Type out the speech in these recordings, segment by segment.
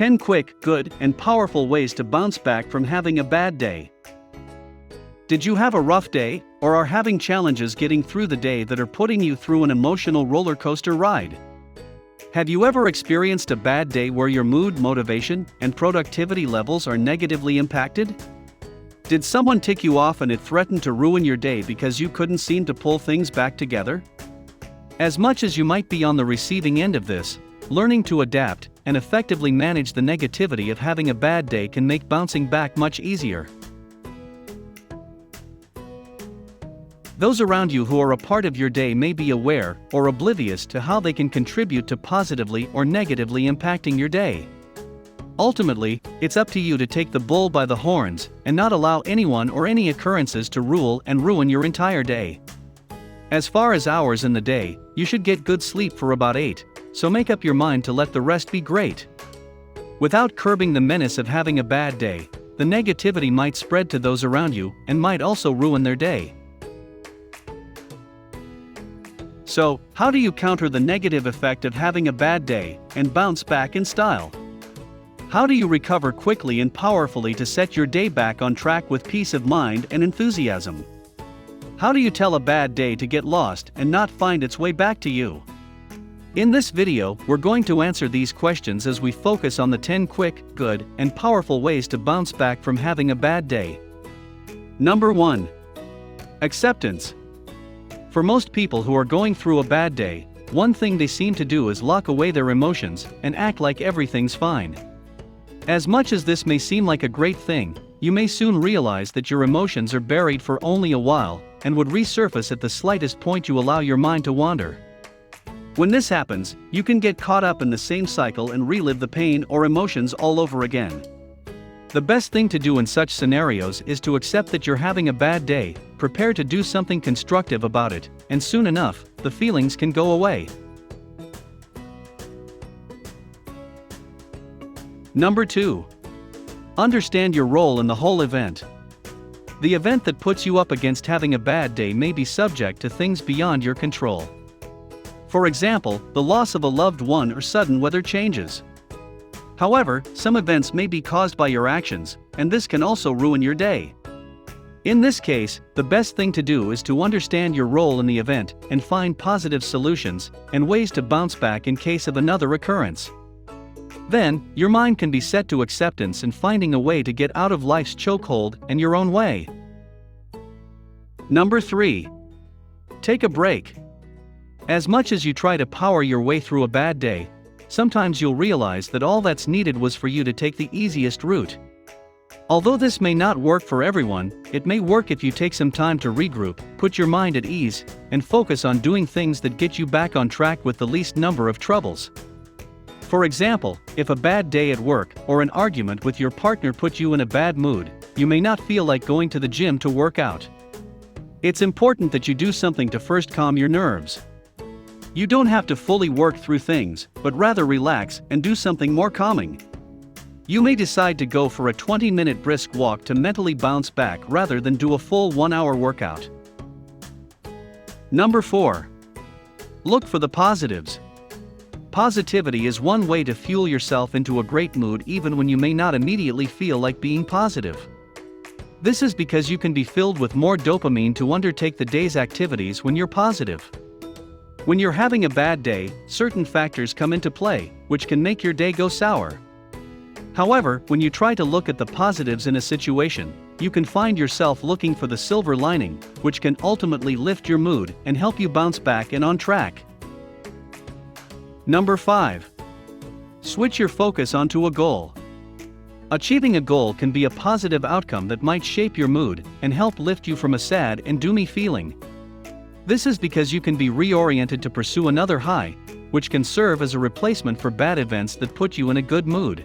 10 quick, good, and powerful ways to bounce back from having a bad day. Did you have a rough day, or are having challenges getting through the day that are putting you through an emotional roller coaster ride? Have you ever experienced a bad day where your mood, motivation, and productivity levels are negatively impacted? Did someone tick you off and it threatened to ruin your day because you couldn't seem to pull things back together? As much as you might be on the receiving end of this, learning to adapt and effectively manage the negativity of having a bad day can make bouncing back much easier. Those around you who are a part of your day may be aware or oblivious to how they can contribute to positively or negatively impacting your day. Ultimately, it's up to you to take the bull by the horns and not allow anyone or any occurrences to rule and ruin your entire day. As far as hours in the day, you should get good sleep for about 8, so make up your mind to let the rest be great. Without curbing the menace of having a bad day, the negativity might spread to those around you and might also ruin their day. So, how do you counter the negative effect of having a bad day and bounce back in style? How do you recover quickly and powerfully to set your day back on track with peace of mind and enthusiasm? How do you tell a bad day to get lost and not find its way back to you? In this video, we're going to answer these questions as we focus on the 10 quick, good, and powerful ways to bounce back from having a bad day. Number 1. Acceptance. For most people who are going through a bad day, one thing they seem to do is lock away their emotions and act like everything's fine. As much as this may seem like a great thing, you may soon realize that your emotions are buried for only a while and would resurface at the slightest point you allow your mind to wander. When this happens, you can get caught up in the same cycle and relive the pain or emotions all over again. The best thing to do in such scenarios is to accept that you're having a bad day, prepare to do something constructive about it, and soon enough, the feelings can go away. Number 2. Understand your role in the whole event. The event that puts you up against having a bad day may be subject to things beyond your control. For example, the loss of a loved one or sudden weather changes. However, some events may be caused by your actions, and this can also ruin your day. In this case, the best thing to do is to understand your role in the event and find positive solutions and ways to bounce back in case of another occurrence. Then, your mind can be set to acceptance and finding a way to get out of life's chokehold and your own way. Number 3. Take a break. As much as you try to power your way through a bad day, sometimes you'll realize that all that's needed was for you to take the easiest route. Although this may not work for everyone, it may work if you take some time to regroup, put your mind at ease, and focus on doing things that get you back on track with the least number of troubles. For example, if a bad day at work or an argument with your partner put you in a bad mood, you may not feel like going to the gym to work out. It's important that you do something to first calm your nerves. You don't have to fully work through things, but rather relax and do something more calming. You may decide to go for a 20-minute brisk walk to mentally bounce back rather than do a full 1-hour workout. Number 4. Look for the positives. Positivity is one way to fuel yourself into a great mood even when you may not immediately feel like being positive. This is because you can be filled with more dopamine to undertake the day's activities when you're positive. When you're having a bad day, certain factors come into play, which can make your day go sour. However, when you try to look at the positives in a situation, you can find yourself looking for the silver lining, which can ultimately lift your mood and help you bounce back and on track. Number 5. Switch your focus onto a goal. Achieving a goal can be a positive outcome that might shape your mood and help lift you from a sad and doomy feeling. This is because you can be reoriented to pursue another high, which can serve as a replacement for bad events that put you in a good mood.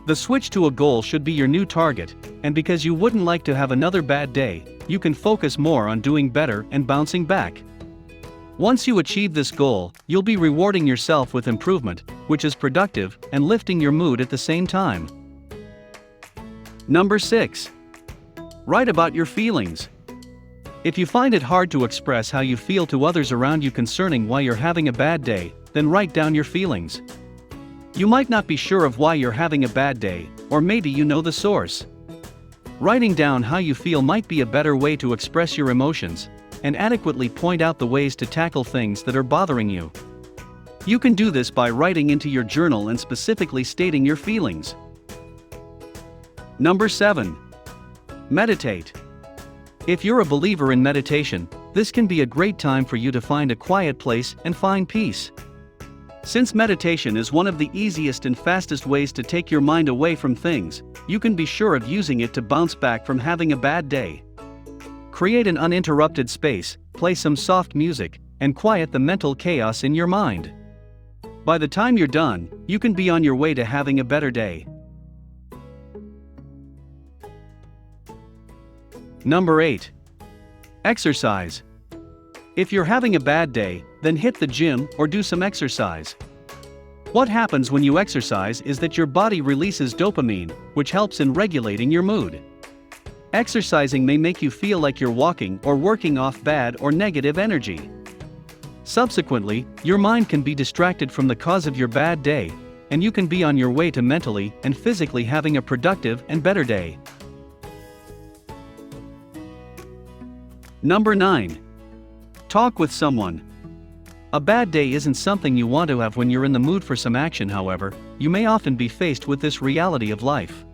The switch to a goal should be your new target, and because you wouldn't like to have another bad day, you can focus more on doing better and bouncing back. Once you achieve this goal, you'll be rewarding yourself with improvement, which is productive and lifting your mood at the same time. Number 6. Write about your feelings. If you find it hard to express how you feel to others around you concerning why you're having a bad day, then write down your feelings. You might not be sure of why you're having a bad day, or maybe you know the source. Writing down how you feel might be a better way to express your emotions and adequately point out the ways to tackle things that are bothering you. You can do this by writing into your journal and specifically stating your feelings. Number 7. Meditate. If you're a believer in meditation, this can be a great time for you to find a quiet place and find peace. Since meditation is one of the easiest and fastest ways to take your mind away from things, you can be sure of using it to bounce back from having a bad day. Create an uninterrupted space, play some soft music, and quiet the mental chaos in your mind. By the time you're done, you can be on your way to having a better day. Number 8. Exercise. If you're having a bad day, then hit the gym or do some exercise. What happens when you exercise is that your body releases dopamine, which helps in regulating your mood. Exercising may make you feel like you're walking or working off bad or negative energy. Subsequently, your mind can be distracted from the cause of your bad day, and you can be on your way to mentally and physically having a productive and better day. Number 9. Talk with someone. A bad day isn't something you want to have when you're in the mood for some action. However, you may often be faced with this reality of life.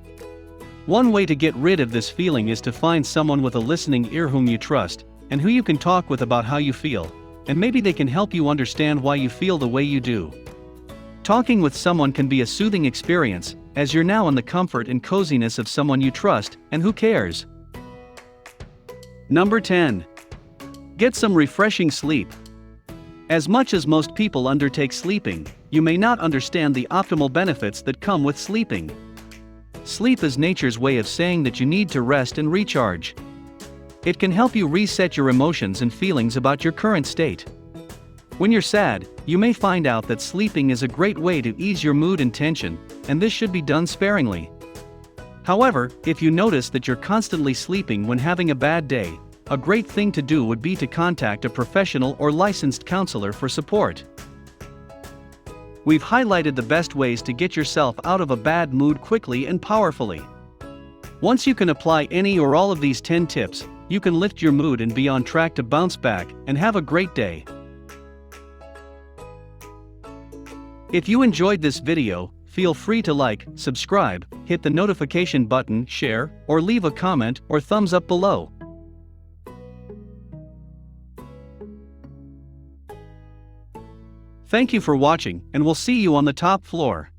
One way to get rid of this feeling is to find someone with a listening ear whom you trust, and who you can talk with about how you feel, and maybe they can help you understand why you feel the way you do. Talking with someone can be a soothing experience, as you're now in the comfort and coziness of someone you trust and who cares. Number 10. Get some refreshing sleep. As much as most people undertake sleeping, you may not understand the optimal benefits that come with sleeping. Sleep is nature's way of saying that you need to rest and recharge. It can help you reset your emotions and feelings about your current state. When you're sad, you may find out that sleeping is a great way to ease your mood and tension, and this should be done sparingly. However, if you notice that you're constantly sleeping when having a bad day, a great thing to do would be to contact a professional or licensed counselor for support. We've highlighted the best ways to get yourself out of a bad mood quickly and powerfully. Once you can apply any or all of these 10 tips, you can lift your mood and be on track to bounce back and have a great day. If you enjoyed this video, feel free to like, subscribe, hit the notification button, share, or leave a comment or thumbs up below. Thank you for watching, and we'll see you on the top floor.